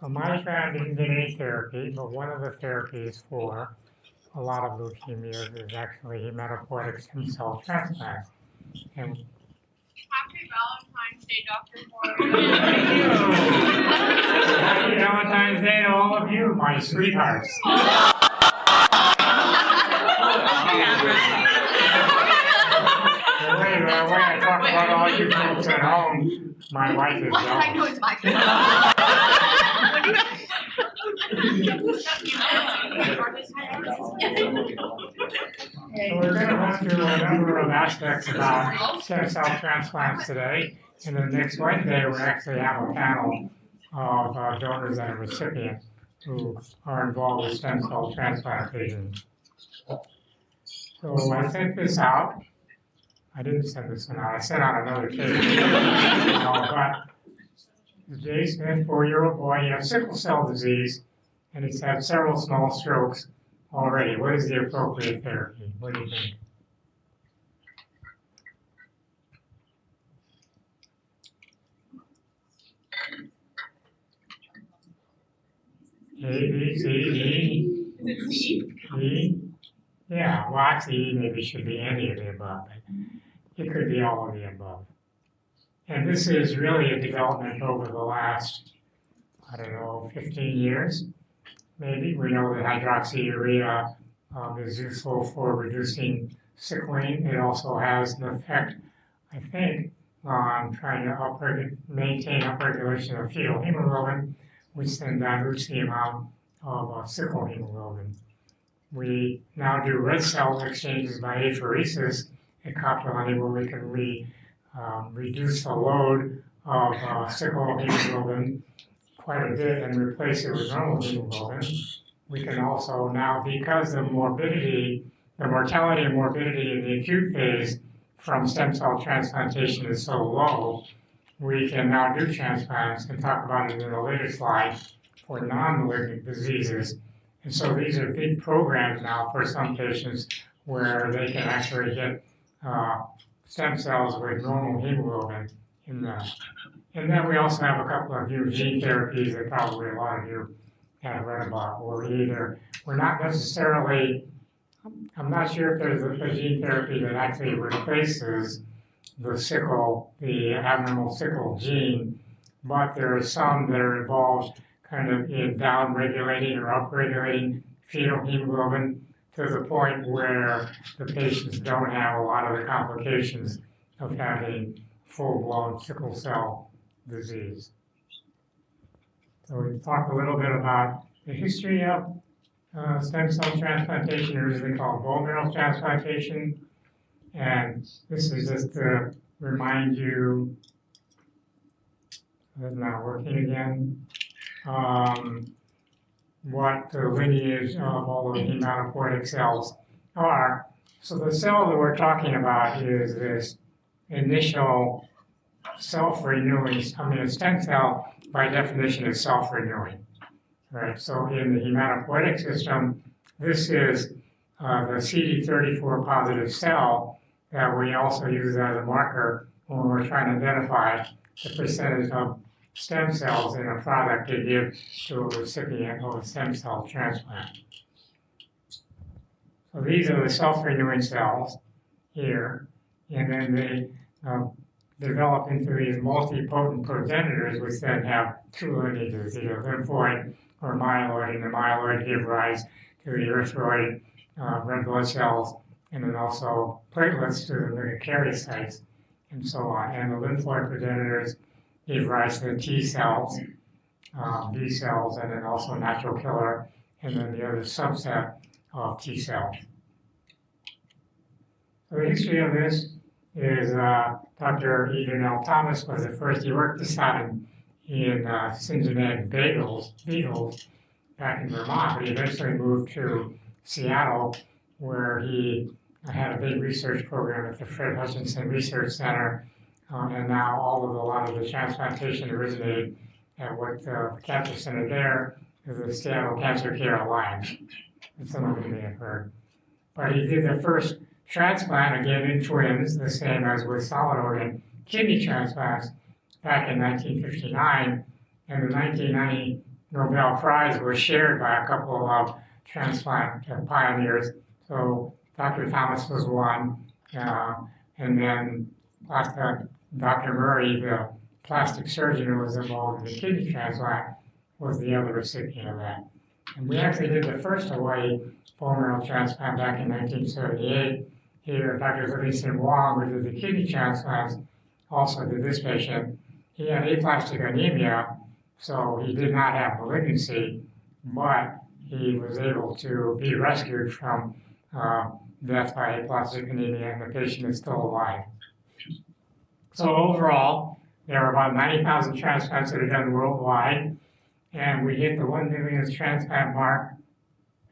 So my friend didn't get any therapy, but one of the therapies for a lot of leukemias is actually hematopoietic stem cell transplant. And Happy Valentine's Day, Dr. Horio. Happy Valentine's Day to all of you, my sweethearts. The way I talk about all you folks at home, my wife is jealous. I know it's my So we're going to run through a number of aspects about stem cell transplants today. And then next Wednesday, we actually have a panel of donors and recipients who are involved with stem cell transplantation. So I sent this out. I didn't send this one out. I sent out another case. But Jay Smith, 4-year-old boy, he has sickle cell disease, and he's had several small strokes already. What is the appropriate therapy? What do you think? A, B, C, D. Is it C? E? Yeah, well, actually, E maybe should be any of the above, but it could be all of the above. And this is really a development over the last, I don't know, 15 years, maybe. We know that hydroxyurea is useful for reducing sickling. It also has an effect, I think, on trying to maintain upregulation of fetal hemoglobin, which then dilutes the amount of sickle hemoglobin. We now do red cell exchanges by apheresis at Coprolani, where we can reduce the load of sickle hemoglobin quite a bit and replace it with normal hemoglobin. We can also now, because the mortality and morbidity in the acute phase from stem cell transplantation is so low, we can now do transplants and talk about it in a later slide for non-malignant diseases. And so these are big programs now for some patients where they can actually get stem cells with normal hemoglobin in them. And then we also have a couple of new gene therapies that probably a lot of you have read about, where we're not necessarily, I'm not sure if there's a gene therapy that actually replaces the abnormal sickle gene, but there are some that are involved kind of in down-regulating or up-regulating fetal hemoglobin to the point where the patients don't have a lot of the complications of having full-blown sickle cell disease. So we talked a little bit about the history of stem cell transplantation, originally called bone marrow transplantation. And this is just to remind you, it's not working again, what the lineage of all of the hematopoietic cells are. So the cell that we're talking about is this initial self-renewing, a stem cell by definition is self-renewing, right? So in the hematopoietic system, this is the CD34 positive cell that we also use as a marker when we're trying to identify the percentage of stem cells in a product to give to a recipient of a stem cell transplant. So these are the self-renewing cells here, and then they develop into these multipotent progenitors, which then have two lineages, either lymphoid or myeloid, and the myeloid give rise to the erythroid red blood cells, and then also platelets to the megakaryocytes, and so on. And the lymphoid progenitors give rise to the T cells, B cells, and then also natural killer, and then the other subset of T cells. So the history of this is Dr. Edwin L. Thomas was the first. He worked this out in Cincinnati beetles back in Vermont, but he eventually moved to Seattle, where he had a big research program at the Fred Hutchinson Research Center, and now a lot of the transplantation originated at what the cancer center there is the Seattle Cancer Care Alliance, and some of you may have heard. But he did the first transplant, again in twins, the same as with solid organ kidney transplants back in 1959, and the 1990 Nobel Prize was shared by a couple of transplant pioneers. So Dr. Thomas was one, and then Dr. Murray, the plastic surgeon who was involved in the kidney transplant, was the other recipient of that. And we actually did the first Hawaii bone marrow transplant back in 1978. Here, Dr. Livingston Wong, who did the kidney transplants, also did this patient. He had aplastic anemia, so he did not have malignancy, but he was able to be rescued from death by aplastic anemia, and the patient is still alive. So overall, there are about 90,000 transplants that are done worldwide, and we hit the 1 millionth transplant mark.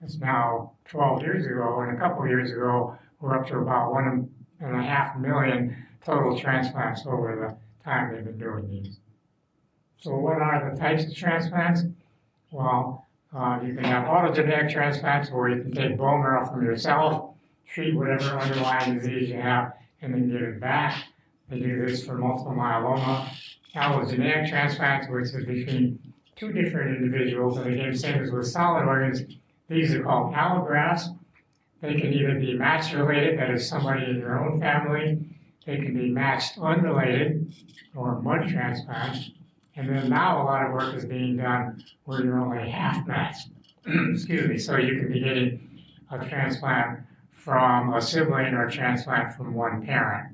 It's now 12 years ago, and a couple of years ago, we're up to about 1.5 million total transplants over the time they've been doing these. So what are the types of transplants? Well, you can have autogenetic transplants where you can take bone marrow from yourself, treat whatever underlying disease you have, and then give it back. They do this for multiple myeloma. Allogeneic transplants, which is between two different individuals, and again, same as with solid organs, these are called allografts. They can either be match related, that is somebody in your own family. They can be matched unrelated, or mud transplants. And then now a lot of work is being done where you're only half matched. Excuse me. So you can be getting a transplant from a sibling or a transplant from one parent.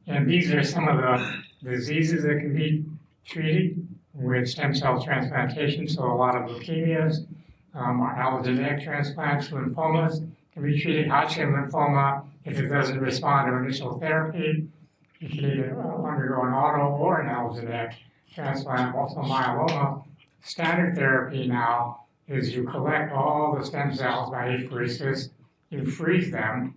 And these are some of the diseases that can be treated with stem cell transplantation. So a lot of leukemias are allogeneic transplants. Lymphomas can be treated. Hodgkin lymphoma, if it doesn't respond to initial therapy, you can either undergo an auto or an allogeneic transplant. Multiple myeloma, standard therapy now is you collect all the stem cells by apheresis, you freeze them,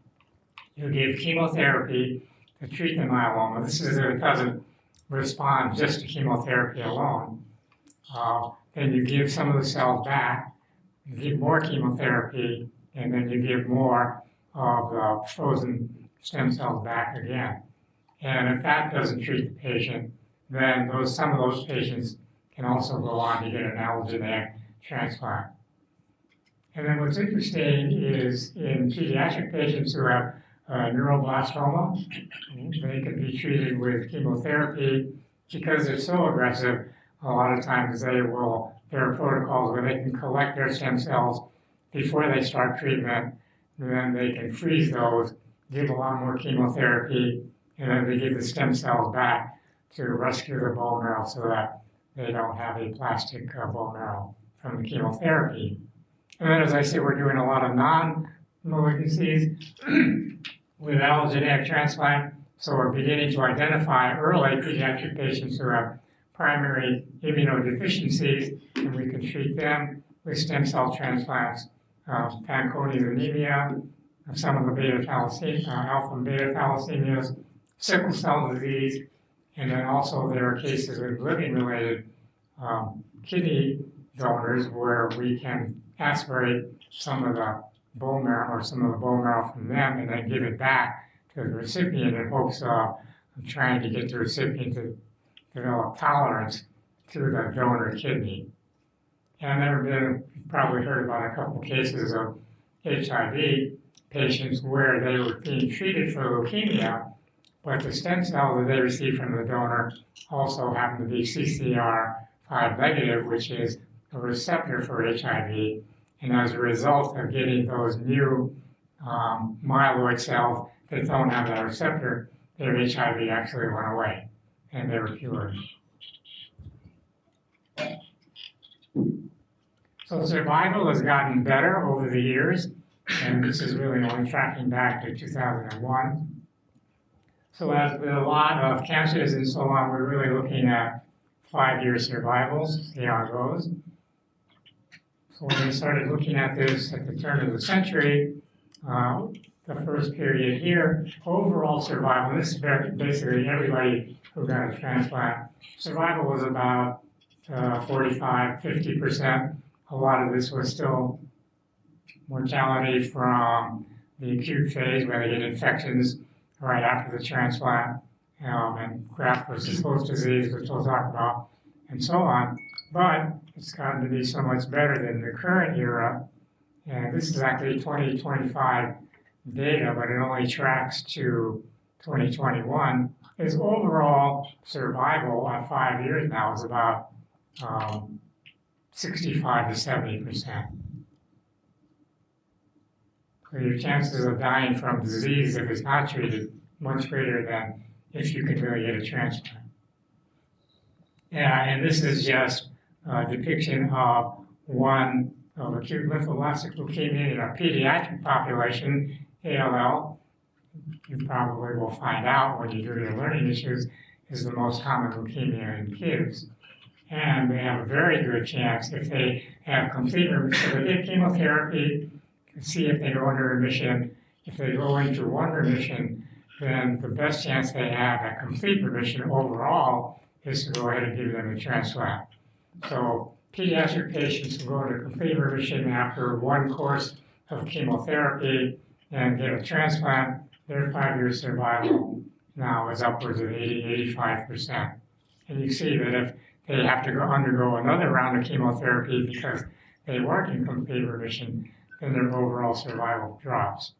you give chemotherapy to treat the myeloma. This is if it doesn't respond just to chemotherapy alone. Then you give some of the cells back, you give more chemotherapy, and then you give more of the frozen stem cells back again. And if that doesn't treat the patient, then some of those patients can also go on to get an allogeneic transplant. And then what's interesting is in pediatric patients who have neuroblastoma, they can be treated with chemotherapy. Because they're so aggressive, a lot of times there are protocols where they can collect their stem cells before they start treatment, and then they can freeze those, give a lot more chemotherapy, and then they give the stem cells back to rescue the bone marrow so that they don't have a plastic bone marrow from the chemotherapy. And then, as I said, we're doing a lot of non-malignancies with allogeneic transplant. So we're beginning to identify early pediatric patients who have primary immunodeficiencies, and we can treat them with stem cell transplants, Fanconi anemia, some of the alpha and beta thalassemias, sickle cell disease, and then also there are cases with living-related kidney donors where we can aspirate some of the bone marrow or some of the bone marrow from them and then give it back to the recipient in hopes of trying to get the recipient to develop tolerance to the donor kidney. And you've probably heard about a couple of cases of HIV patients where they were being treated for leukemia, but the stem cells that they received from the donor also happened to be CCR5 negative, which is a receptor for HIV. And as a result of getting those new myeloid cells that don't have that receptor, their HIV actually went away and they were cured. So survival has gotten better over the years, and this is really only tracking back to 2001. So as with a lot of cancers and so on, we're really looking at 5-year survivals, see how it goes. So when we started looking at this at the turn of the century, the first period here, overall survival, this is basically everybody who got a transplant, survival was about 45, 50%. A lot of this was still mortality from the acute phase where they get infections right after the transplant, and graft versus host disease, which we'll talk about, and so on. But it's gotten to be so much better than the current era. And this is actually 2025 data, but it only tracks to 2021. Is overall survival at 5 years now is about 65 to 70%. So your chances of dying from disease if it's not treated much greater than if you can really get a transplant. Yeah, and this is just a depiction of one of acute lymphoblastic leukemia in a pediatric population, ALL. You probably will find out when you do your learning issues is the most common leukemia in kids. And they have a very good chance if they have complete remission. So they get chemotherapy to see if they go into remission. If they go into one remission, then the best chance they have at complete remission overall is to go ahead and give them a transplant. So pediatric patients who go into complete remission after one course of chemotherapy and get a transplant, their 5-year survival now is upwards of 85%. And you see that if they have to undergo another round of chemotherapy because they weren't in complete remission, then their overall survival drops.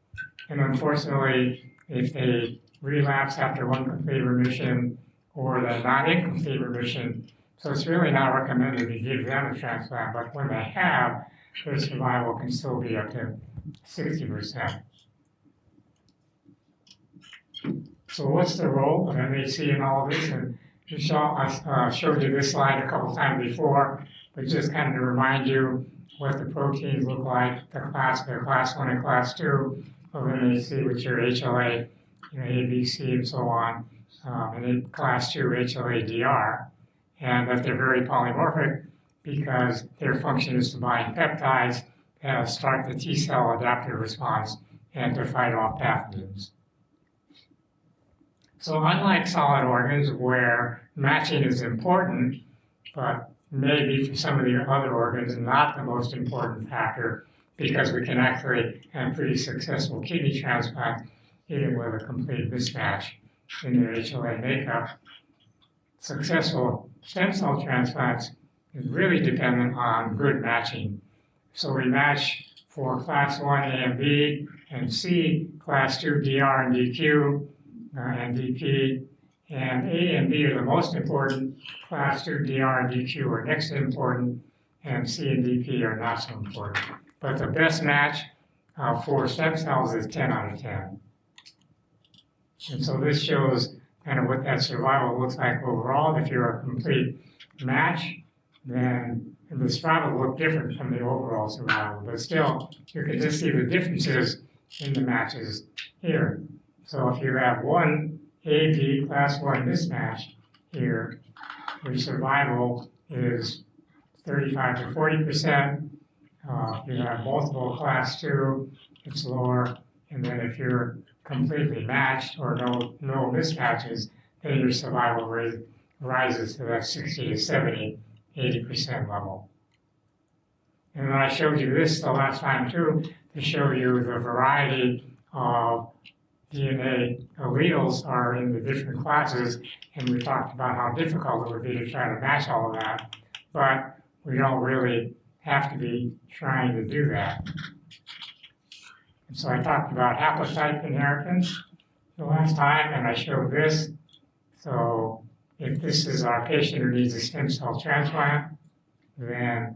And unfortunately, if they relapse after one complete remission or they're not in complete remission, so it's really not recommended to give them a transplant, but when they have, their survival can still be up to 60%. So what's the role of MHC in all of this? And I showed you this slide a couple times before, but just kind of to remind you what the proteins look like, the class 1 and class 2 of MHC, which are HLA, A, B, C, and so on, and then class 2 HLA-DR, and that they're very polymorphic because their function is to bind peptides, start the T cell adaptive response, and to fight off pathogens. So unlike solid organs where matching is important, but maybe for some of the other organs not the most important factor because we can actually have pretty successful kidney transplant even with a complete mismatch in their HLA makeup. Successful stem cell transplants is really dependent on good matching. So we match for class 1 A and B and C, class 2 DR and DQ, and DP, and A and B are the most important. Class 2 DR and DQ are next important, and C and DP are not so important. But the best match for stem cells is 10 out of 10. And so this shows kind of what that survival looks like overall. If you're a complete match, then the survival will look different from the overall survival. But still, you can just see the differences in the matches here. So if you have one AB class 1 mismatch here, your survival is 35 to 40%. If you have multiple class 2, it's lower. And then if you're completely matched or no mismatches, then your survival rate rises to that 60 to 70, 80% level. And then I showed you this the last time too, to show you the variety of DNA alleles are in the different classes, and we talked about how difficult it would be to try to match all of that, but we don't really have to be trying to do that. And so I talked about haplotype inheritance the last time, and I showed this. So if this is our patient who needs a stem cell transplant, then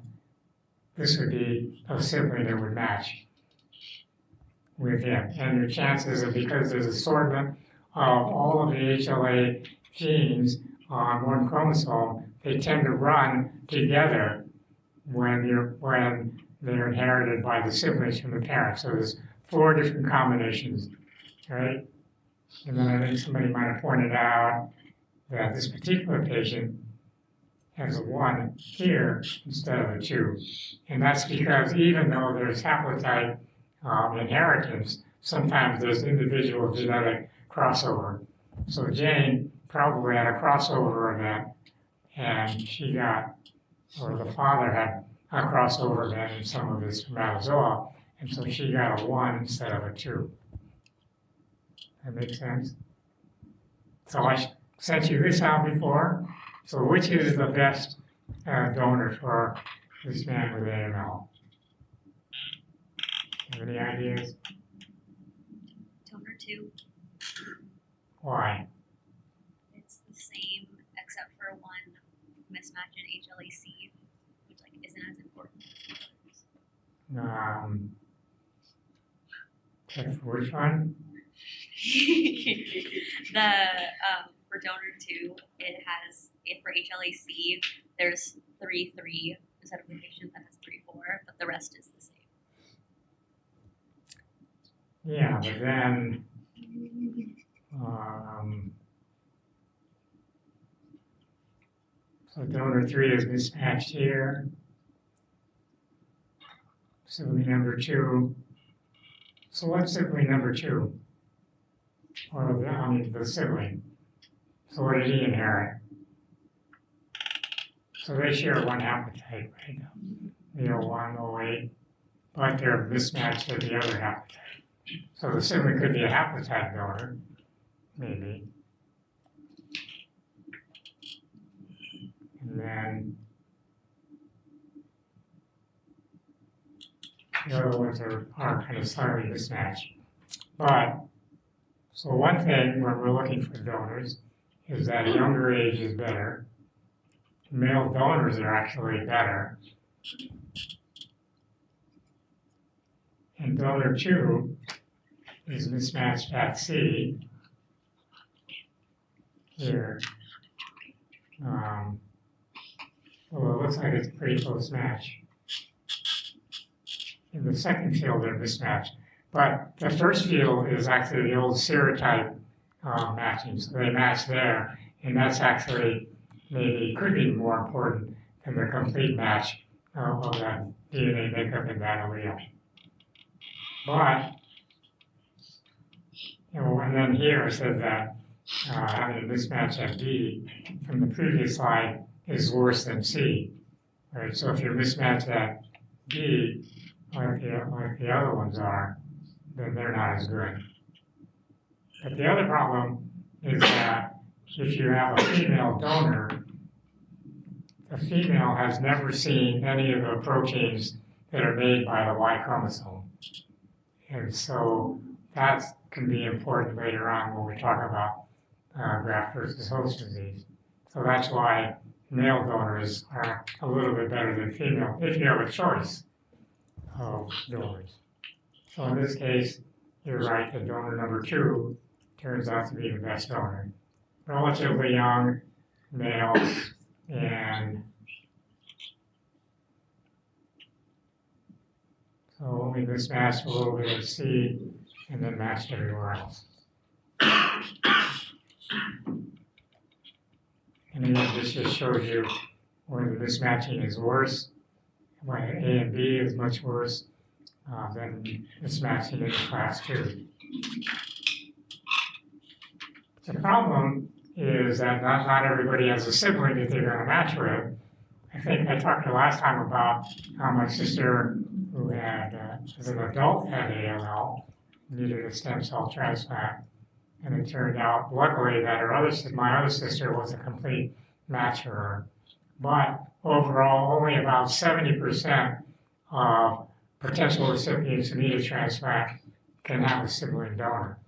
this would be a sibling that would match with him. And your chances are, because there's assortment of all of the HLA genes on one chromosome, they tend to run together when they're inherited by the siblings from the parents. So there's 4 different combinations, right? And then I think somebody might have pointed out that this particular patient has a 1 here instead of a 2. And that's because even though there's haplotype inheritance, sometimes there's individual genetic crossover. So Jane probably had a crossover event, and she got, or the father had a crossover event in some of his spermatozoa, and so she got a 1 instead of a 2. That makes sense? So I sent you this out before. So which is the best donor for this man with AML? Have any ideas? Donor 2. Why? It's the same except for one mismatch in HLA-C, which like isn't as important as the others. Which one? The for donor 2, it has for HLA-C there's 3-3 instead of the patient that has 3-4, but the rest is the same. Yeah, but then so donor 3 is mismatched here. Sibling number 2. So what's sibling number 2? Or the sibling. So what did he inherit? So they share one haplotype, right? The 01, 08, but they're mismatched with the other haplotype. So the sibling could be a haplotype donor, maybe. And then the other ones are kind of slightly mismatched. But, so one thing when we're looking for donors is that younger age is better. Male donors are actually better. And donor 2 is mismatched at C here. Well, it looks like it's a pretty close match. In the second field, they're mismatched. But the first field is actually the old serotype matching, so they match there. And that's actually maybe could be more important than the complete match of that DNA makeup in that allele. But, and then here I said that having a mismatch at D from the previous slide is worse than C, right? So if you're mismatched at D, like the other ones are, then they're not as good. But the other problem is that if you have a female donor, the female has never seen any of the proteins that are made by the Y chromosome. And so that can be important later on when we talk about graft versus host disease. So that's why male donors are a little bit better than female if you have a choice of donors. So in this case, you're right, that donor number 2 turns out to be the best donor. Relatively young, male, and so only mismatched a little bit of C and then matched everywhere else. And again, this just shows you where the mismatching is worse, why A and B is much worse than mismatching in class 2. The problem is that not everybody has a sibling that they're going to match with. I think I talked last time about how my sister, who had, as an adult, had ALL, needed a stem cell transplant. And it turned out, luckily, that my other sister was a complete match for her. But overall, only about 70% of potential recipients who need a transplant can have a sibling donor.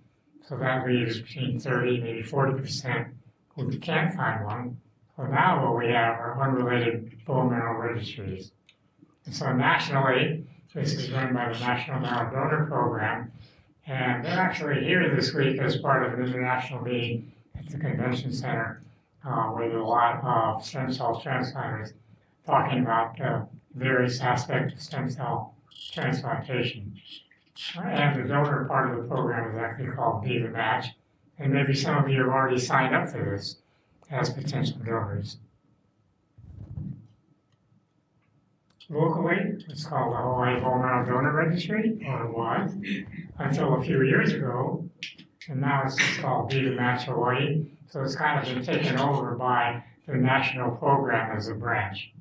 So that leaves between 30, maybe 40% who can't find one. So now what we have are unrelated bone marrow registries. And so nationally, this is run by the National Marrow Donor Program. And they're actually here this week as part of an international meeting at the convention center with a lot of stem cell transplanters talking about various aspects of stem cell transplantation. And the donor part of the program is actually called Be the Match. And maybe some of you have already signed up for this as potential donors. Locally, it's called the Hawaii Bone Marrow Donor Registry, or it was, until a few years ago. And now it's just called Be the Match Hawaii. So it's kind of been taken over by the national program as a branch.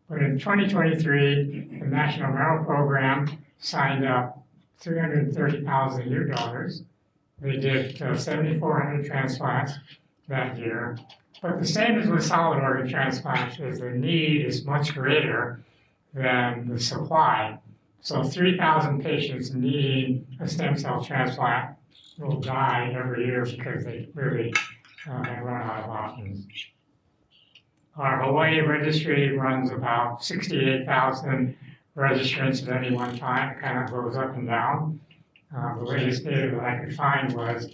But in 2023, the National Marrow Program signed up 330,000 new donors. They did 7,400 transplants, that year. But the same as with solid organ transplants is the need is much greater than the supply. So 3,000 patients needing a stem cell transplant will die every year because they really have run out of options. Our Hawaii registry runs about 68,000 registrants at any one time. It kind of goes up and down. The latest data that I could find was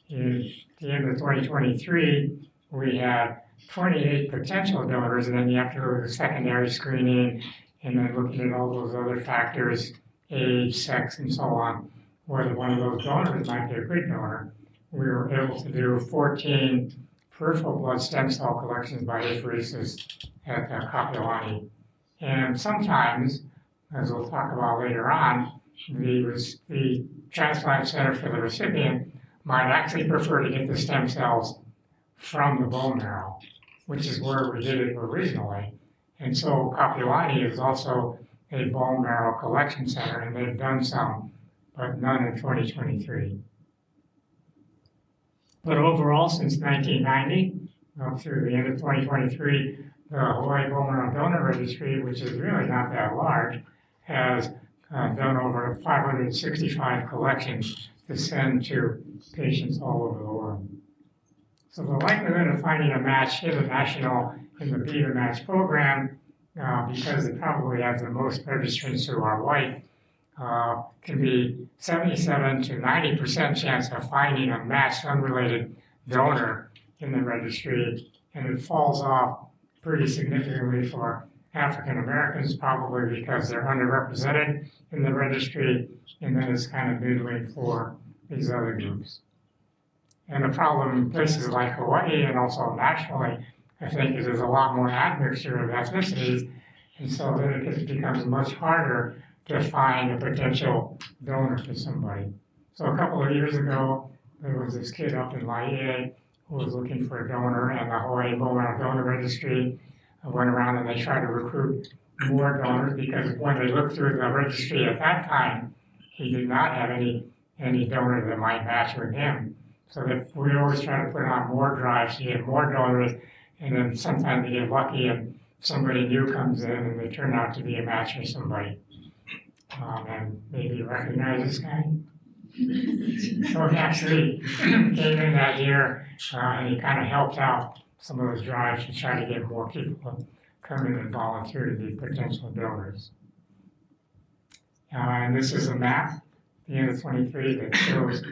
in the end of 2023, we had 28 potential donors, and then you have to go to secondary screening and then looking at all those other factors, age, sex, and so on, whether one of those donors might be a good donor. We were able to do 14 peripheral blood stem cell collections by apheresis at Kapiolani. And sometimes, as we'll talk about later on, the transplant center for the recipient might actually prefer to get the stem cells from the bone marrow, which is where we did it originally. And so Kapiolani is also a bone marrow collection center, and they've done some, but none in 2023. But overall, since 1990, up through the end of 2023, the Hawaii Bone Marrow Donor Registry, which is really not that large, has done over 565 collections to send to patients all over the world. So the likelihood of finding a match is a national in the Be the Match program, because it probably has the most registrants who are white, can be 77 to 90% chance of finding a matched unrelated donor in the registry, and it falls off pretty significantly for African Americans, probably because they're underrepresented in the registry, and then it's kind of middling for these other groups. And the problem in places like Hawaii and also nationally, I think, is there's a lot more admixture of ethnicities, and so then it becomes much harder to find a potential donor for somebody. So a couple of years ago, there was this kid up in Laie who was looking for a donor, and the Hawaii Bone Marrow Donor Registry went around and they tried to recruit more donors, because when they looked through the registry at that time, he did not have any donor that might match with him. So that we always try to put on more drives to get more donors, and then sometimes they get lucky and somebody new comes in and they turn out to be a match for somebody. And maybe you recognize this guy. So he actually came in that year and he kind of helped out some of those drives to try to get more people to come in and volunteer to be potential donors. And this is a map at the end of 23 that shows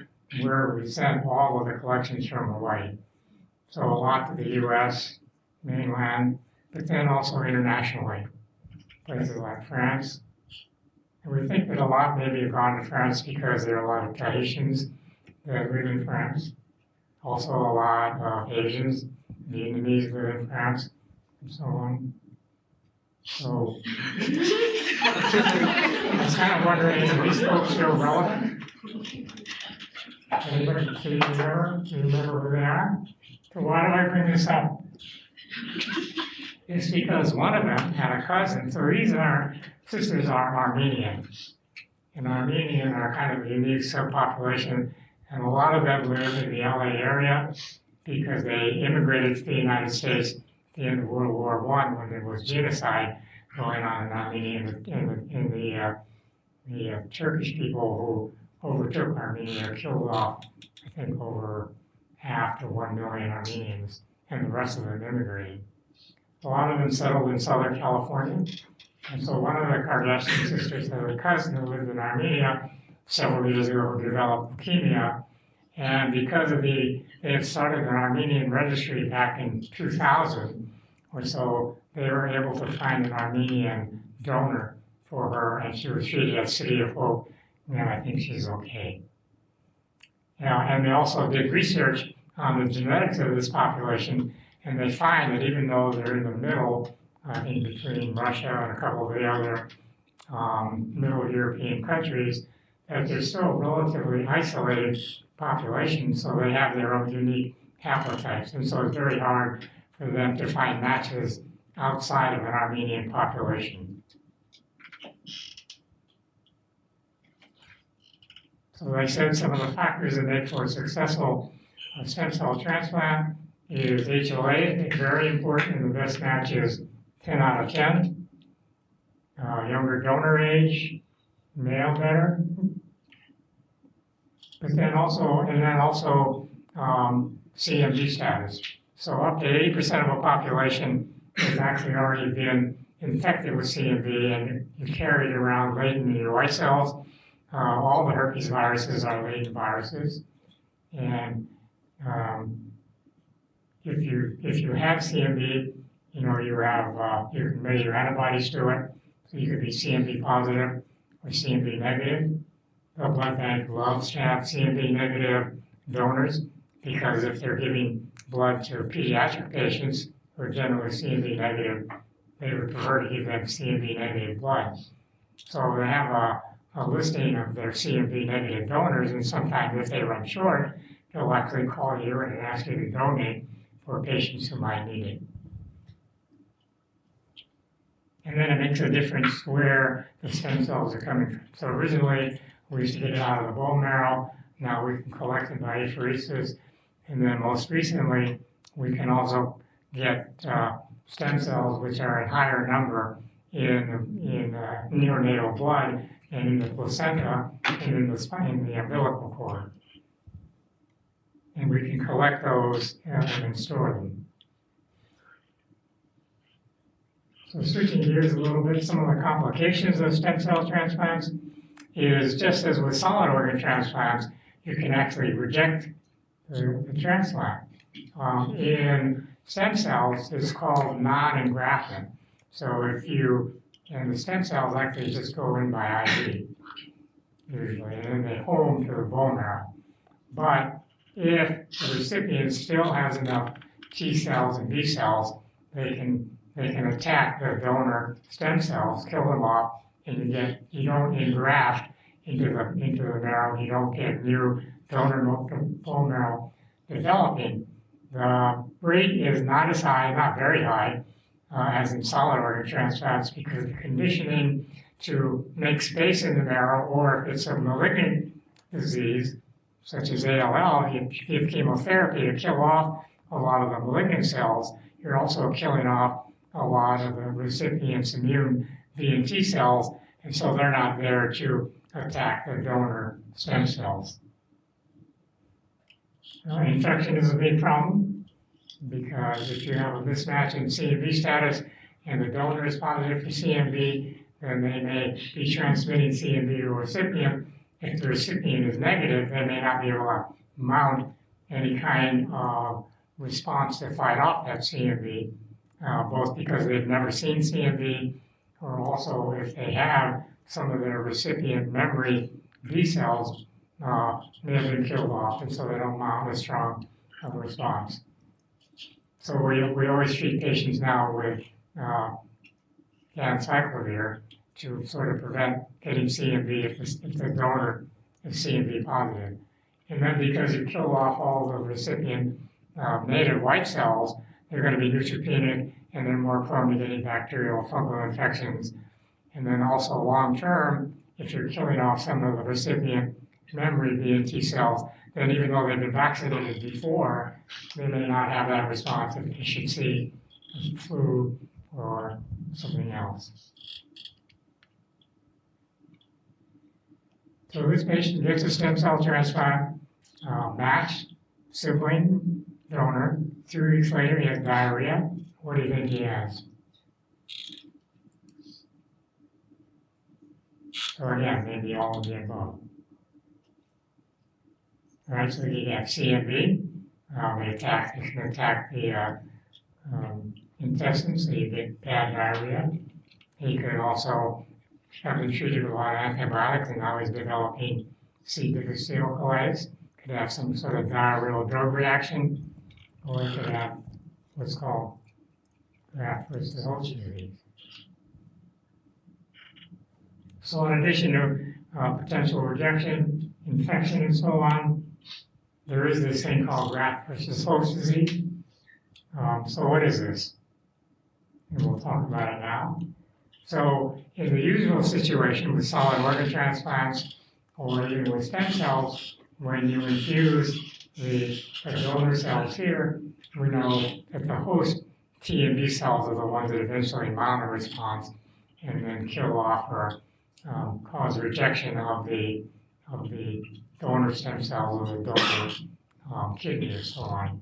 where we sent all of the collections from Hawaii. So a lot to the US, mainland, but then also internationally, places like France. And we think that a lot maybe have gone to France because there are a lot of Tahitians that live in France. Also a lot of Asians, Vietnamese live in France, and so on. So I was kind of wondering, are these folks still relevant? Anybody remember who they are? So why do I bring this up? It's because one of them had a cousin. So these are sisters are Armenian. And Armenian are kind of a unique subpopulation. And a lot of them live in the LA area because they immigrated to the United States at the end of World War I when there was genocide going on in Armenia. And the Turkish people who overtook Armenia killed off, I think, over half to 1 million Armenians, and the rest of them immigrated. A lot of them settled in Southern California. And so one of the Kardashian sisters had a cousin who lived in Armenia several years ago who developed leukemia. And because of they had started an Armenian registry back in 2000 or so, they were able to find an Armenian donor for her, and she was treated at City of Hope, and I think she's okay. And they also did research on the genetics of this population, and they find that even though they're in the middle, in between Russia and a couple of the other Middle European countries, that they're still relatively isolated populations, so they have their own unique haplotypes. And so it's very hard for them to find matches outside of an Armenian population. So I said some of the factors that make for a successful stem cell transplant is HLA, very important, and the best match is 10 out of 10. Younger donor age, male better. But then also, CMV status. So up to 80% of a population has actually already been infected with CMV, and you carry it around latent in your white cells. All the herpes viruses are latent viruses, and if you have CMV, you can measure antibodies to it. So you could be CMV positive or CMV negative. The blood bank loves to have CMV negative donors because if they're giving blood to pediatric patients who are generally CMV negative, they would prefer to give them CMV negative blood. So they have a listing of their CMV negative donors, and sometimes if they run short, they'll actually call you and ask you to donate for patients who might need it. And then it makes a difference where the stem cells are coming from. So originally, we used to get it out of the bone marrow. Now we can collect it by apheresis. And then most recently, we can also get stem cells, which are in higher number in neonatal blood and in the placenta and in the umbilical cord. And we can collect those and store them. So switching gears a little bit, some of the complications of stem cell transplants is just as with solid organ transplants, you can actually reject the transplant. In stem cells, it's called non-engraftment. So and the stem cells actually just go in by IV, usually, and then they home to the bone marrow. But if the recipient still has enough T cells and B cells, they can attack the donor stem cells, kill them off, and you don't engraft into the marrow. You don't get new donor bone marrow developing. The rate is not as high, not very high, as in solid organ transplants, because the conditioning to make space in the marrow, or if it's a malignant disease, such as ALL, if you give chemotherapy to kill off a lot of the malignant cells, you're also killing off a lot of the recipient's immune B and T cells, and so they're not there to attack the donor stem cells. Infection is a big problem because if you have a mismatch in CMV status and the donor is positive for CMV, then they may be transmitting CMV to a recipient. If the recipient is negative, they may not be able to mount any kind of response to fight off that CMV, both because they've never seen CMV, or also if they have, some of their recipient memory B cells may have been killed off, and so they don't mount as strong of a response. So we always treat patients now with ganciclovir to sort of prevent getting CMV if the donor is CMV positive. And then because you kill off all the recipient native white cells, they're going to be neutropenic and they're more prone to getting bacterial fungal infections. And then also long term, if you're killing off some of the recipient memory B and T cells, then even though they've been vaccinated before, they may not have that response if they should see flu or something else. So this patient gets a stem cell transplant, matched sibling donor. 3 weeks later, he has diarrhea. What do you think he has? So again, maybe all of the above. All right, so you have CMV. It can attack the intestines, so you get bad diarrhea. He could also have been treated with a lot of antibiotics, and now he's developing C. difficile colitis. Could have some sort of diarrheal drug reaction, or it could have what's called graft versus host disease. So in addition to potential rejection, infection, and so on, there is this thing called graft versus host disease. So what is this? And we'll talk about it now. So in the usual situation with solid organ transplants or even with stem cells, when you infuse the donor cells here we know that the host T and B cells are the ones that eventually mount a response and then kill off or cause rejection of the donor stem cells or the donor kidney and so on.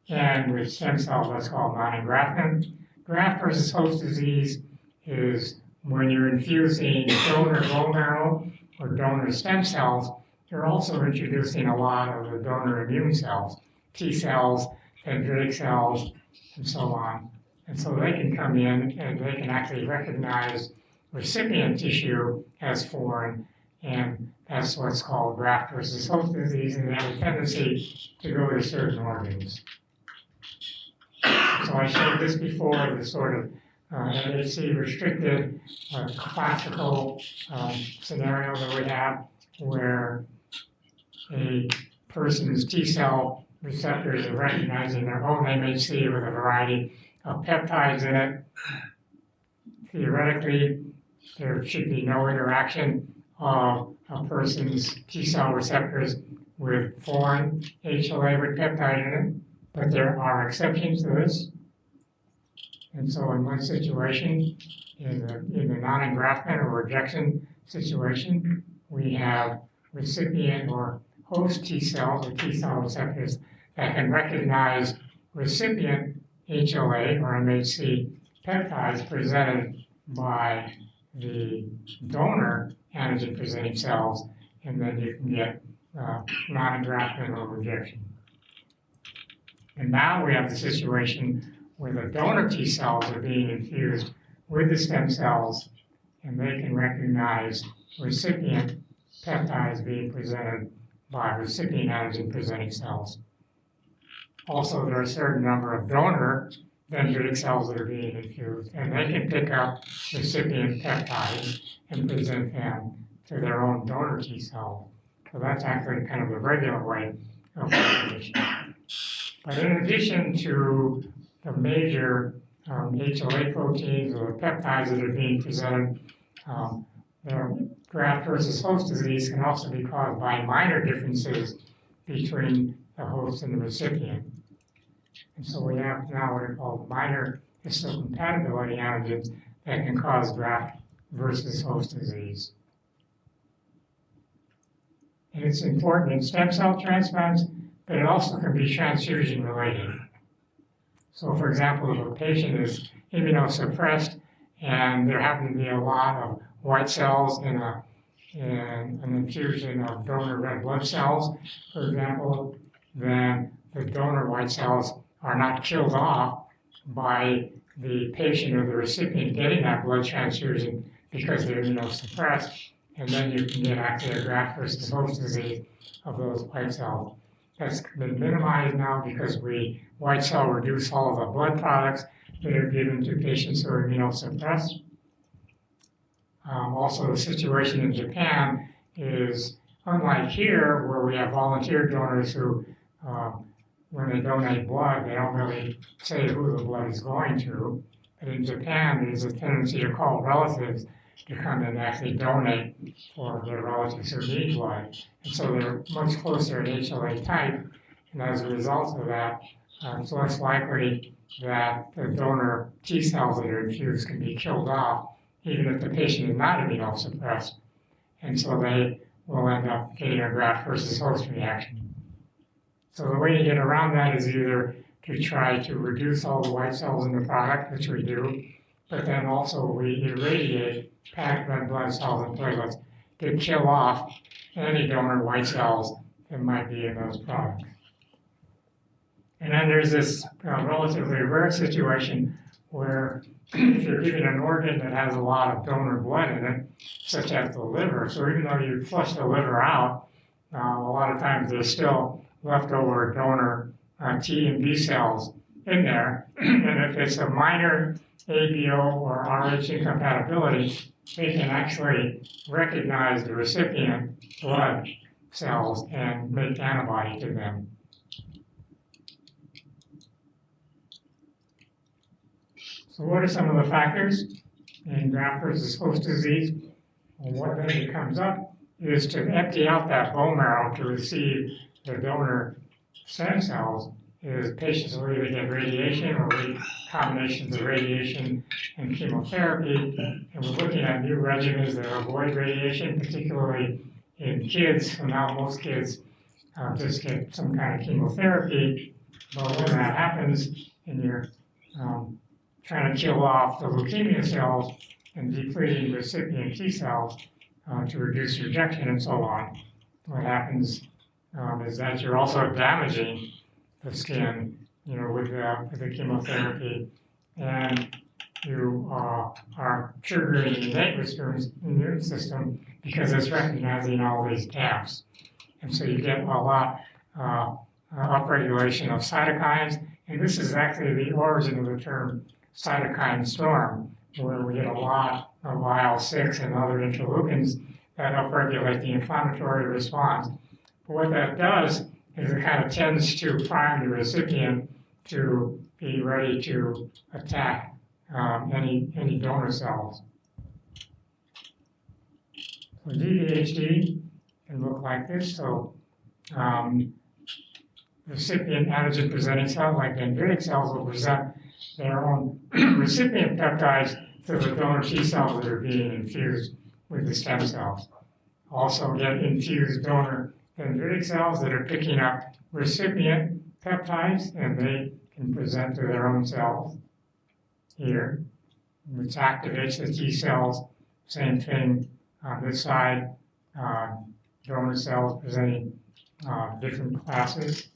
And with stem cells, that's called non-engraftment. Graft versus host disease is when you're infusing donor bone marrow or donor stem cells, you're also introducing a lot of the donor immune cells, T cells, dendritic cells, and so on. And so they can come in and they can actually recognize recipient tissue as foreign, and that's what's called graft versus host disease, and they have a tendency to go to certain organs. So I showed this before, the sort of MHC restricted classical scenario that we have where a person's T cell receptors are recognizing their own MHC with a variety of peptides in it. Theoretically, there should be no interaction of a person's T cell receptors with foreign HLA with peptide in it, but there are exceptions to this. And so in one situation, in the non-engraftment or rejection situation, we have recipient or host T cells or T cell receptors that can recognize recipient HLA or MHC peptides presented by the donor antigen presenting cells, and then you can get non-engraftment or rejection. And now we have the situation where the donor T cells are being infused with the stem cells, and they can recognize recipient peptides being presented by recipient antigen presenting cells. Also, there are a certain number of donor dendritic cells that are being infused, and they can pick up recipient peptides and present them to their own donor T cell. So that's actually kind of the regular way of recognition. But in addition to the major HLA proteins or peptides that are being presented, the graft versus host disease can also be caused by minor differences between the host and the recipient. And so we have now what are called minor histocompatibility antigens that can cause graft versus host disease. And it's important in stem cell transplants, but it also can be transfusion related. So for example, if a patient is immunosuppressed and there happen to be a lot of white cells in an infusion of donor red blood cells, for example, then the donor white cells are not killed off by the patient or the recipient getting that blood transfusion because they're immunosuppressed, and then you can get actually a graft versus host disease of those white cells. That's been minimized now because we white cell reduce all of the blood products that are given to patients who are immunosuppressed. Also, the situation in Japan is unlike here, where we have volunteer donors who, when they donate blood, they don't really say who the blood is going to. But in Japan, there's a tendency to call relatives to come and actually donate for their relatives who need blood. And so they're much closer in HLA type, and as a result of that, it's less likely that the donor T cells that are infused can be killed off, even if the patient is not immunosuppressed. And so they will end up getting a graft versus host reaction. So the way to get around that is either to try to reduce all the white cells in the product, which we do, but then also we irradiate packed red blood cells and platelets to kill off any donor white cells that might be in those products. And then there's this relatively rare situation where if you're giving an organ that has a lot of donor blood in it, such as the liver, so even though you flush the liver out, a lot of times there's still leftover donor T and B cells in there. And if it's a minor ABO or RH incompatibility, they can actually recognize the recipient blood cells and make antibody to them. So what are some of the factors in graft versus host disease? Well, what then comes up is to empty out that bone marrow to receive the donor stem cells is patients will either get radiation or combinations of radiation and chemotherapy. And we're looking at new regimens that avoid radiation, particularly in kids. So now most kids just get some kind of chemotherapy. But when that happens and you're trying to kill off the leukemia cells and depleting recipient T cells to reduce rejection and so on, what happens is that you're also damaging the skin, with the chemotherapy, and you are triggering the innate immune system because it's recognizing all these gaps. And so you get a lot upregulation of cytokines, and this is actually the origin of the term cytokine storm, where we get a lot of IL-6 and other interleukins that upregulate the inflammatory response. But what that does is it kind of tends to prime the recipient to be ready to attack any donor cells. So GVHD can look like this. So recipient antigen presenting cells like dendritic cells will present their own recipient peptides to the donor T cells that are being infused with the stem cells. Also get infused donor dendritic cells that are picking up recipient peptides, and they can present to their own cells here, which activates the T cells. Same thing on this side, donor cells presenting different classes.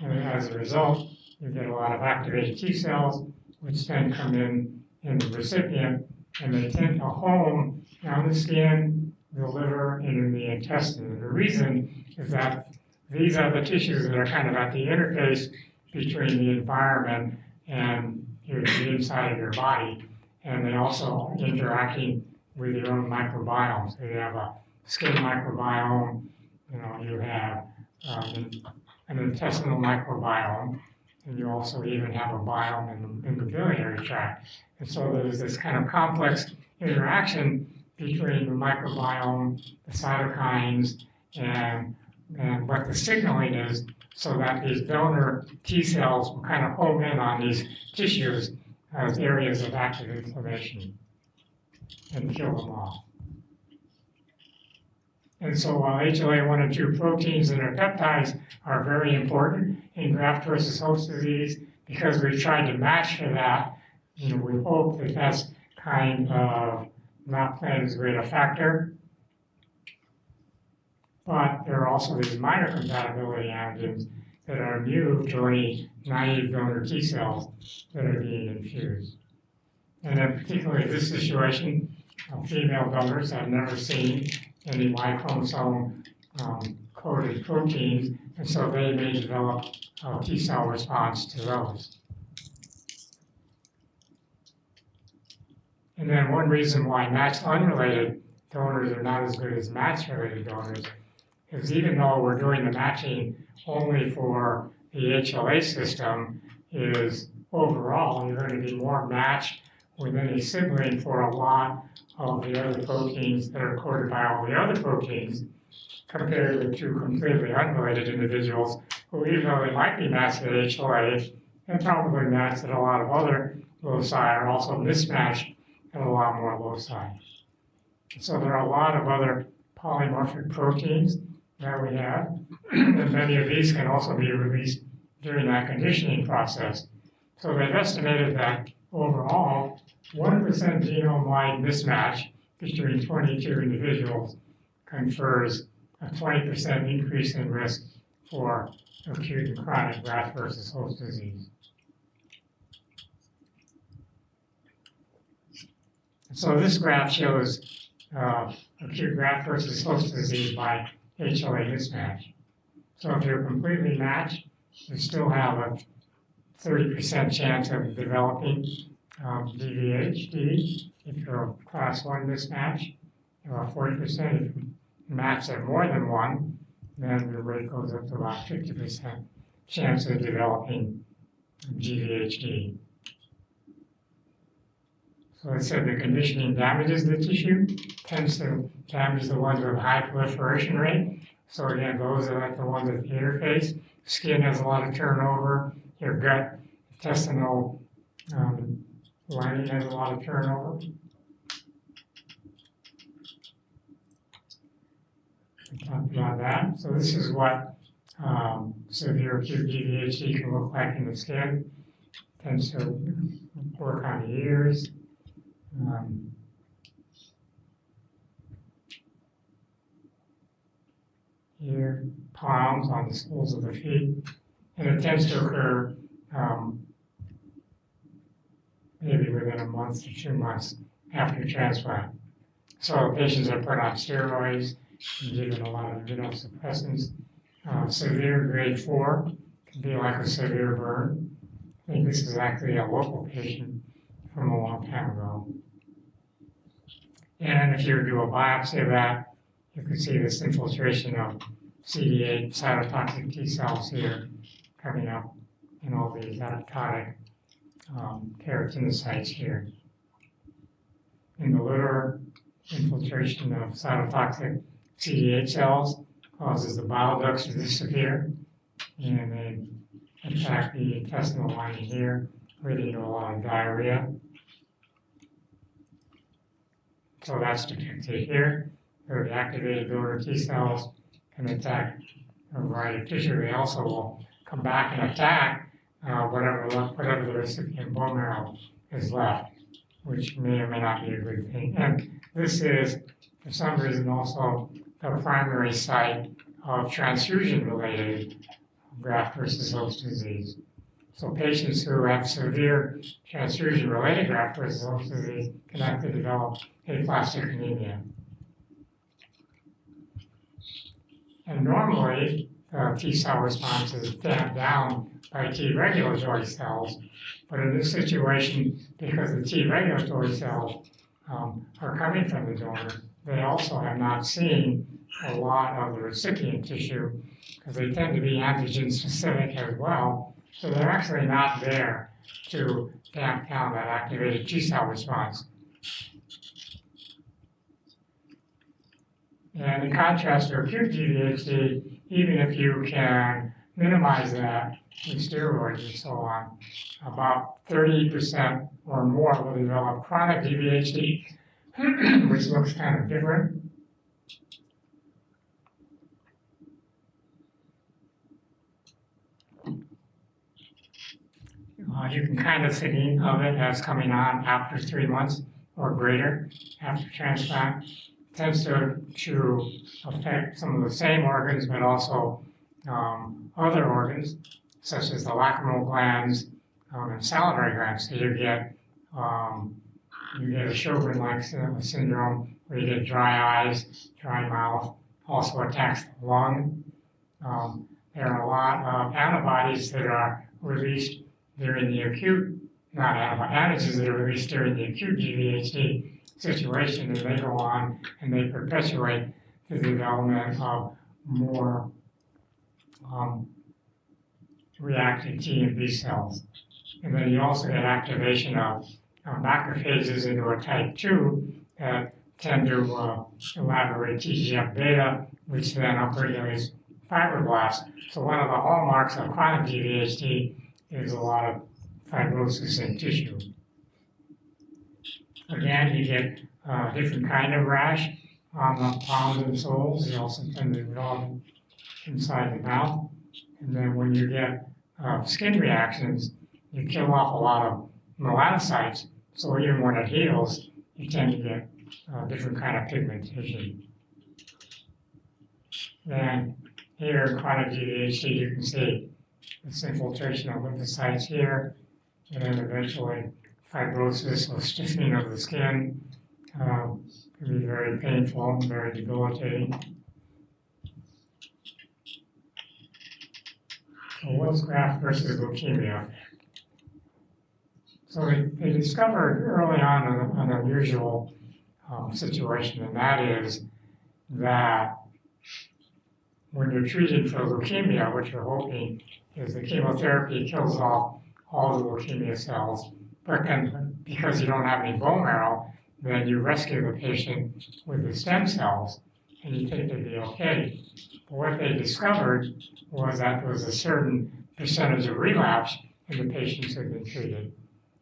And as a result, you get a lot of activated T cells, which then come in the recipient, and they tend to home on the skin, the liver, and in the intestine. And the reason is that these are the tissues that are kind of at the interface between the environment and the inside of your body, and they also interacting with your own microbiome. So you have a skin microbiome, you have an intestinal microbiome, and you also even have a biome in the biliary tract. And so there's this kind of complex interaction between the microbiome, the cytokines, and what the signaling is, so that these donor T cells will kind of home in on these tissues as areas of active inflammation and kill them off. And so while HLA-1 and 2 proteins and their peptides are very important in graft versus host disease, because we've tried to match for that, we hope that that's kind of not playing as great a factor. But there are also these minor compatibility antigens that are immune to any naive donor T cells that are being infused. And then particularly in this situation, female donors have never seen any Y chromosome coded proteins, and so they may develop a T cell response to those. And then one reason why matched unrelated donors are not as good as matched related donors is even though we're doing the matching only for the HLA system, is overall you're going to be more matched with any sibling for a lot of the other proteins that are coded by all the other proteins, compared with two completely unrelated individuals who, even though they might be matched at HLA, and probably matched at a lot of other loci, are also mismatched at a lot more loci. So there are a lot of other polymorphic proteins that we have, and many of these can also be released during that conditioning process. So they've estimated that overall, 1% genome-wide mismatch between 22 individuals confers a 20% increase in risk for acute and chronic graft versus host disease. So this graph shows acute graft versus host disease by HLA mismatch. So if you're completely matched, you still have a 30% chance of developing GVHD if you're a class 1 mismatch, 40% if you match at more than 1, then the rate goes up to about 50% chance of developing GVHD. So I said the conditioning damages the tissue, tends to damage the ones with high proliferation rate. So again, those are like the ones at the interface. skin has a lot of turnover, your gut, intestinal lining has a lot of turnover. We talked about that. So this is what severe acute GVHD can look like in the skin. Tends to work on the ears. Here, palms, on the soles of the feet. And it tends to occur maybe within a month to 2 months after transplant. So patients are put on steroids and given a lot of immunosuppressants. Severe grade 4 can be like a severe burn. I think this is actually a local patient from a long time ago. And if you do a biopsy of that, you can see this infiltration of CD8 cytotoxic T cells here coming up in all these apoptotic keratinocytes here. In the liver, infiltration of cytotoxic CD8 cells causes the bile ducts to disappear, and they attack the intestinal lining here, leading to a lot of diarrhea. So that's depicted here. The activated donor T cells can attack a variety of tissue. They also will come back and attack whatever the recipient bone marrow is left, which may or may not be a good thing. And this is, for some reason, also the primary site of transfusion-related graft versus host disease. So patients who have severe transfusion-related graft versus host disease can actually develop aplastic anemia. And normally, T cell response is damped down by T regulatory cells, but in this situation, because the T regulatory cells are coming from the donor, they also have not seen a lot of the recipient tissue because they tend to be antigen specific as well, so they're actually not there to damp down that activated T cell response. And in contrast to acute GVHD, even if you can minimize that with steroids and so on, about 30% or more will develop chronic GVHD, which looks kind of different. You can kind of think of it as coming on after 3 months or greater after transplant. It tends to affect some of the same organs, but also other organs, such as the lacrimal glands and salivary glands. So you get a Sjogren-like syndrome where you get dry eyes, dry mouth, also attacks the lung. There are a lot of antibodies that are released during the acute, antigens that are released during the acute GVHD situation, and they go on and they perpetuate the development of more reactive T and B cells. And then you also get activation of macrophages into a type 2 that tend to elaborate TGF-beta, which then upregulates fibroblasts. So one of the hallmarks of chronic GVHD is a lot of fibrosis in tissue. Again, you get a different kind of rash on the palms and soles. You also tend to develop inside the mouth. And then when you get skin reactions, you kill off a lot of melanocytes. So even when it heals, you tend to get a different kind of pigmentation. Then here in chronic GVHD, you can see this infiltration of lymphocytes here, and then eventually fibrosis or stiffening of the skin can be very painful and very debilitating. So what's graft versus leukemia? So they discovered early on an unusual situation, and that is that when you're treated for leukemia, what you're hoping is the chemotherapy kills off all the leukemia cells, but then because you don't have any bone marrow, then you rescue the patient with the stem cells, and you think they'd be okay. But what they discovered was that there was a certain percentage of relapse in the patients who had been treated.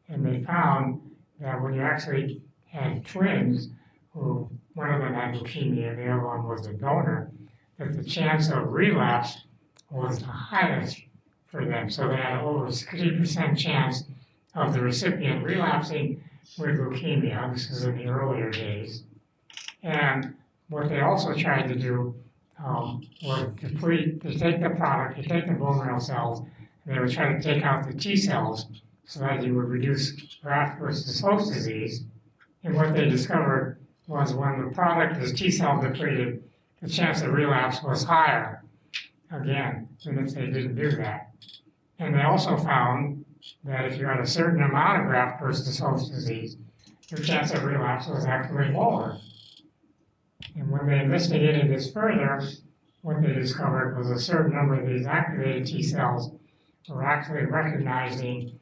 And they found that when you actually had twins, who one of them had leukemia and the other one was a donor, that the chance of relapse was the highest for them. So they had over 60% chance of the recipient relapsing with leukemia. This is in the earlier days. And what they also tried to do was to take the product, to take the bone marrow cells, and they would try to take out the T cells so that you would reduce graft versus host disease. And what they discovered was when the product is T cell depleted, the chance of relapse was higher, again, than if they didn't do that. And they also found that if you had a certain amount of graft versus host disease, your chance of relapse was actually lower. And when they investigated this further, what they discovered was a certain number of these activated T cells were actually recognizing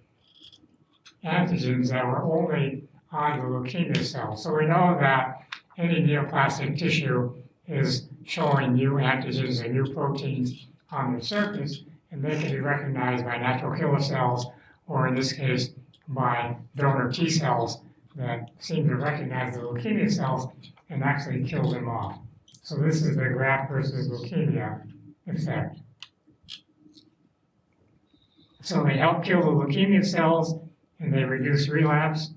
antigens that were only on the leukemia cells. So we know that any neoplastic tissue is showing new antigens and new proteins on the surface, and they can be recognized by natural killer cells, or in this case, by donor T cells that seem to recognize the leukemia cells and actually kill them off. So this is the graft versus leukemia effect. So they help kill the leukemia cells and they reduce relapse.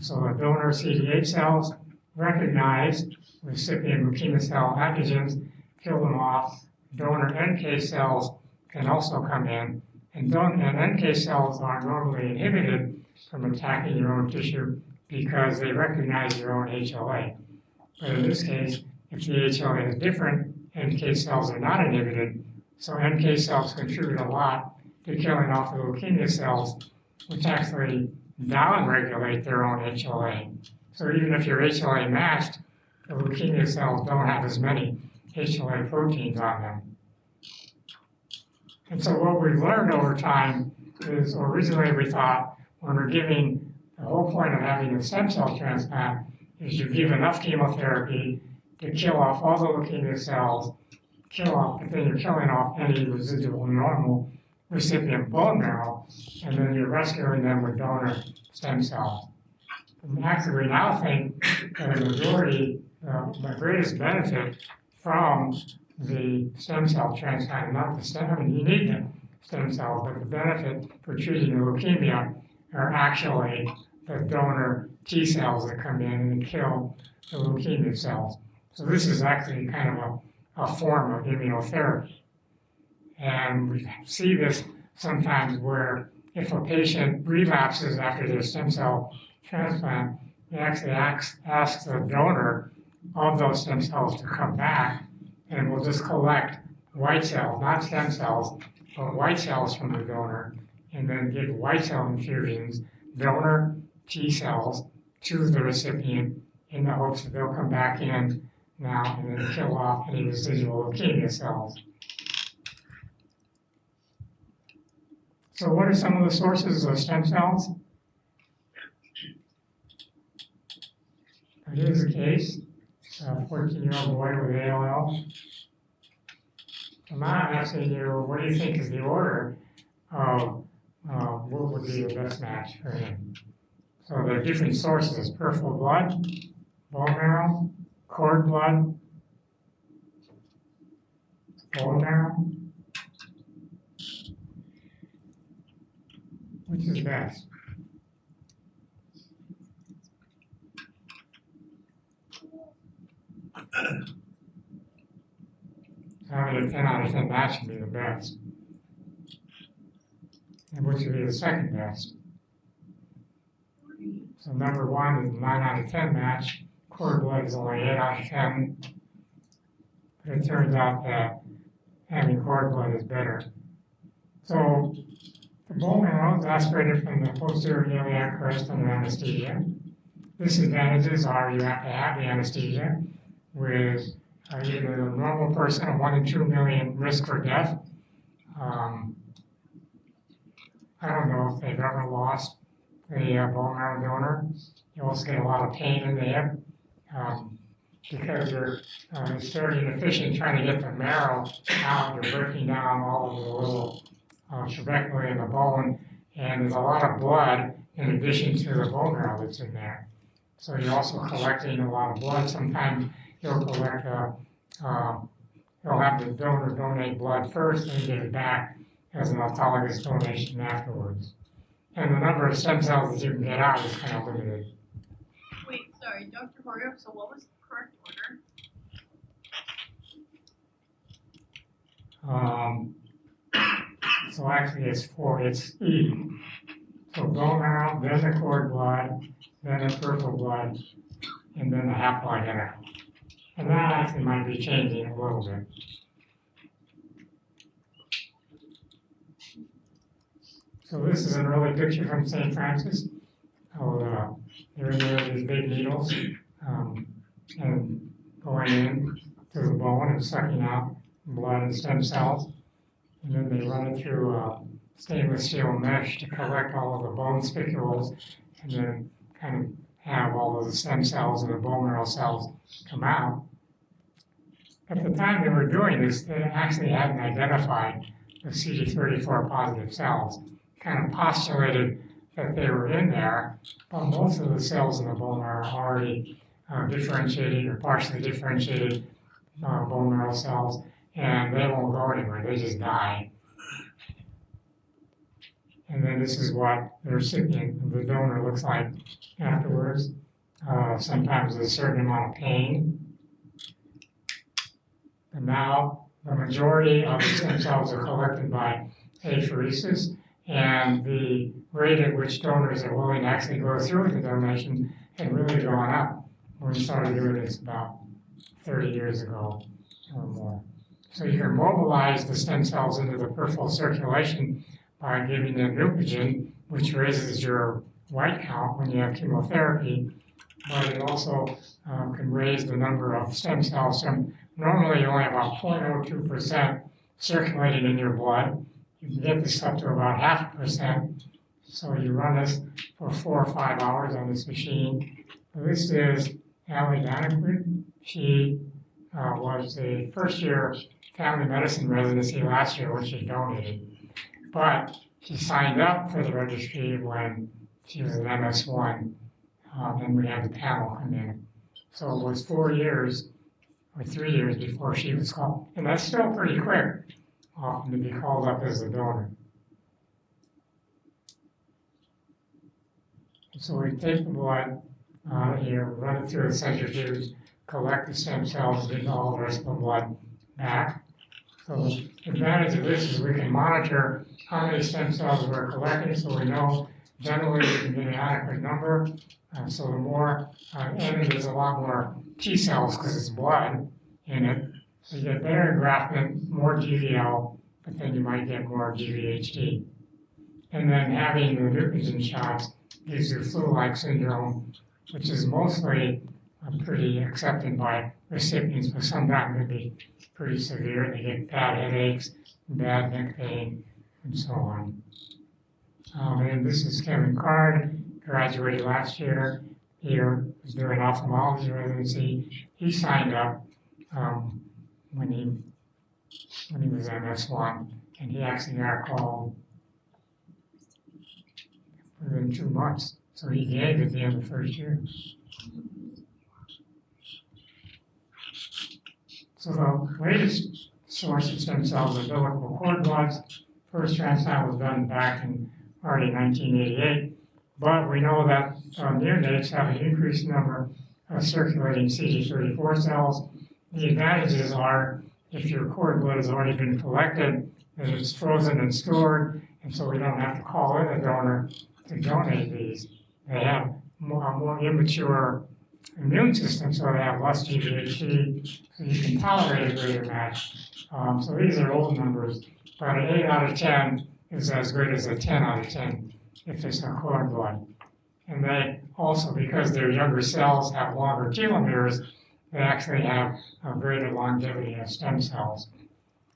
So the donor CD8 cells recognize recipient leukemia cell antigens, kill them off. Donor NK cells can also come in, and NK cells are normally inhibited from attacking your own tissue because they recognize your own HLA. But in this case, if the HLA is different, NK cells are not inhibited, so NK cells contribute a lot to killing off the leukemia cells, which actually downregulate their own HLA. So even if you're HLA matched, the leukemia cells don't have as many HLA proteins on them. And so what we've learned over time is, originally we thought, when we're giving, the whole point of having a stem cell transplant is you give enough chemotherapy to kill off all the leukemia cells, but then you're killing off any residual normal recipient bone marrow, and then you're rescuing them with donor stem cells. And actually, we now think that the majority, the greatest benefit from the stem cell transplant, not the stem, I mean, you need the stem cells, but the benefit for treating the leukemia are actually the donor T cells that come in and kill the leukemia cells. So this is actually kind of a form of immunotherapy. And we see this sometimes where if a patient relapses after their stem cell transplant, they actually ask the donor of those stem cells to come back, and we'll just collect white cells, not stem cells, but white cells from the donor, and then give white cell infusions, donor T cells, to the recipient in the hopes that they'll come back in now and then kill off any residual leukemia cells. So what are some of the sources of stem cells? Here's a case, a 14-year-old boy with ALL. I'm asking you, what do you think is the order of what would be the best match for him? So there are different sources: peripheral blood, bone marrow, cord blood, bone marrow. Which is best? Having a 10 out of 10 match would be the best. And which would be the second best? So number one is 9 out of 10 match. Cord blood is only 8 out of 10. But it turns out that having cord blood is better. So the bone marrow is aspirated from the posterior iliac crest under anesthesia. Disadvantages are you have to have the anesthesia with even a normal person, a 1 in 2 million risk for death. I don't know if they've ever lost a bone marrow donor. You also get a lot of pain in the hip. because you're it's very inefficient trying to get the marrow out. You're breaking down all of the little trabeculae in the bone, and there's a lot of blood in addition to the bone marrow that's in there. So you're also collecting a lot of blood. Sometimes you'll collect, you'll have the donor donate blood first and give it back as an autologous donation afterwards. And the number of stem cells that you can get out is kind of limited. Wait, sorry, Dr. Horio, so what was the correct order? So actually it's E. So bone marrow, then the cord blood, then the peripheral blood, and then the haploidentical. And that actually might be changing a little bit. So this is an early picture from St. Francis. They're in there with these big needles and going in to the bone and sucking out blood and stem cells. And then they run it through stainless steel mesh to collect all of the bone spicules and then kind of have all of the stem cells and the bone marrow cells come out. At the time they were doing this, they actually hadn't identified the CD34 positive cells. Kind of postulated that they were in there, but most of the cells in the bone marrow are already differentiated or partially differentiated bone marrow cells, and they won't go anywhere, they just die. And then this is what the recipient, the donor, looks like afterwards. Sometimes there's a certain amount of pain. And now the majority of the stem cells are collected by apheresis, and the rate at which donors are willing to actually go through with the donation had really gone up when we started doing this about 30 years ago or more. So you can mobilize the stem cells into the peripheral circulation by giving them nucleogen, which raises your white count when you have chemotherapy, but it also can raise the number of stem cells from normally you only have about 0.02% circulating in your blood. You can get this up to about 0.5%. So you run this for 4 or 5 hours on this machine. This is Allie Dannequin. She was a first-year family medicine residency last year when she donated. But she signed up for the registry when she was an MS1, and we had the panel come in. So it was 4 years or 3 years before she was called. And that's still pretty quick, often to be called up as a donor. So we take the blood here, run it through a centrifuge, collect the stem cells, and get all the rest of the blood back. So the advantage of this is we can monitor how many stem cells we're collecting, so we know generally we can get an adequate number. So the more, and there's a lot more T cells because it's blood in it. So you get better engraftment, more GVL, but then you might get more GVHD. And then having the nucleogen shots gives you flu-like syndrome, which is mostly pretty accepted by recipients, but sometimes it can be pretty severe. They get bad headaches, bad neck pain, and so on. And this is Kevin Card, graduated last year. He was doing ophthalmology residency. He signed up when he was MS1, and he actually got called within 2 months. So he gave at the end of the first year. So the latest source of stem cells is umbilical cord bloods. First transplant was done back in already 1988, but we know that neonates have an increased number of circulating CD34 cells. The advantages are if your cord blood has already been collected, that it's frozen and stored, and so we don't have to call in a donor to donate these. They have a more immature immune system, so they have less GVHD, so you can tolerate a greater match. So these are old numbers, but an 8 out of 10 is as good as a 10 out of 10 if it's a cord blood. And they also, because their younger cells have longer telomeres, they actually have a greater longevity of stem cells.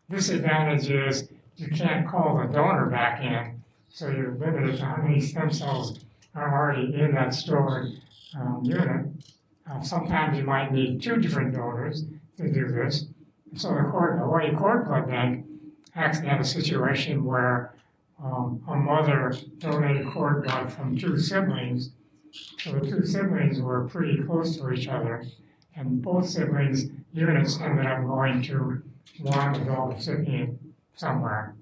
Disadvantage is you can't call the donor back in, so you're limited to how many stem cells are already in that stored unit. Sometimes you might need 2 different donors to do this. So the Horio cord blood bank actually had a situation where a mother donated cord blood from 2 siblings. So the 2 siblings were pretty close to each other, and both siblings' units ended up going to one adult recipient somewhere.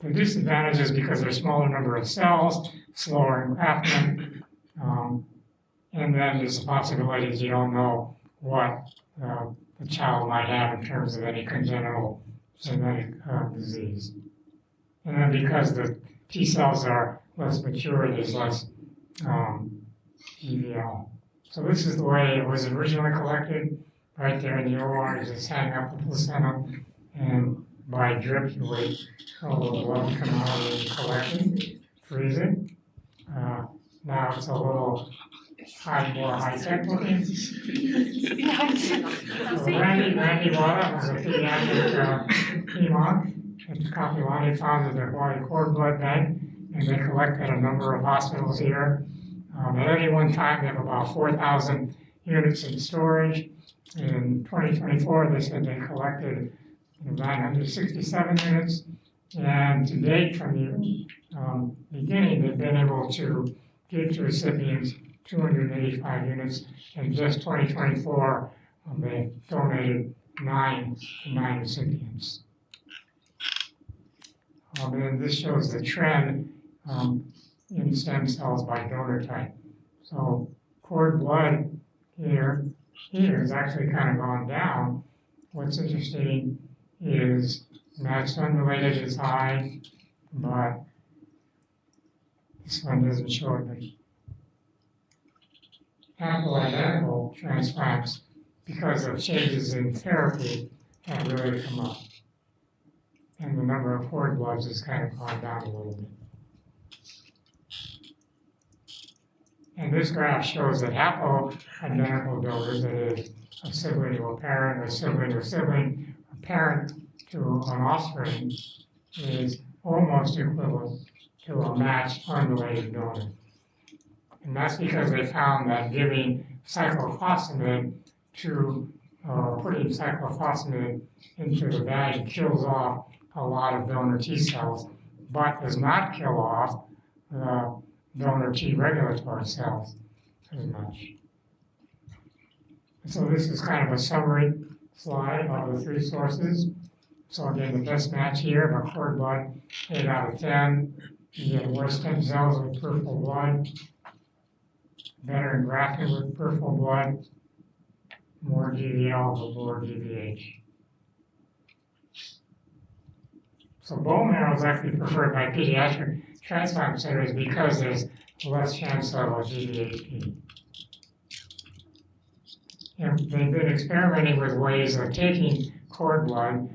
The disadvantage is because there's a smaller number of cells, slower engraftment, and then there's the possibilities you don't know what the child might have in terms of any congenital genetic disease. And then because the T cells are less mature, there's less EVL. So this is the way it was originally collected, right there in the OR. You just hang up the placenta, and by drip you wait for all the blood to come out and collect it, freeze it. Now it's a little more high-tech looking. So Randy Wada was a pediatric hemonc at Kapiolani, founded the Hawaii Cord Blood Bank, and they collected a number of hospitals here. At any one time, they have about 4,000 units in storage. In 2024, they said they collected 967 units, and to date, from the beginning, they've been able to give to recipients 285 units. In just 2024, they donated 9 to 9 recipients. And this shows the trend in stem cells by donor type. So cord blood here has actually kind of gone down. What's interesting is matched unrelated is high, but this one doesn't show it. But haploidentical transplants, because of changes in therapy, have really come up. And the number of cord bloods has kind of gone down a little bit. And this graph shows that haploidentical donors, that is, a sibling to a parent, or sibling to a sibling, a parent to an offspring, is almost equivalent to a matched unrelated donor. And that's because they found that giving cyclophosphamide to putting cyclophosphamide into the bag kills off a lot of donor T cells, but does not kill off the donor T regulatory cells as much. So this is kind of a summary slide of the 3 sources. So again, the best match here, but cord blood, 8 out of 10. You get more stem cells with peripheral blood, better engraftment with peripheral blood, more GVL but lower GVH. So bone marrow is actually preferred by pediatric transplant centers because there's less chance of a GVHP. And they've been experimenting with ways of taking cord blood,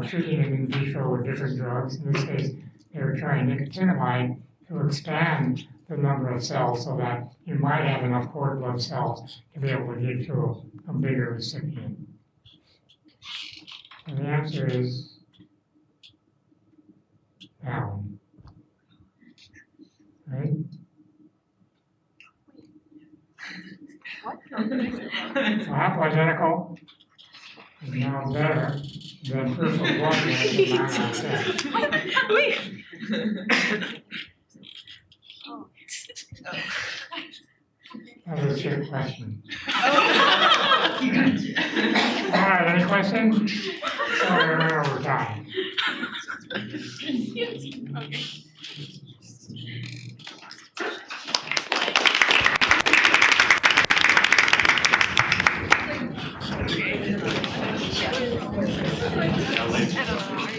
treating it in vitro with different drugs. In this case, they were trying nicotinamide to expand the number of cells so that you might have enough cord blood cells to be able to give to a bigger recipient. And the answer is down. Right? What? So haploidentical is now better than peripheral blood bank at 9 out of 10. Wait. That was a trick question. All right, any questions? Sorry, we're over time. I don't know.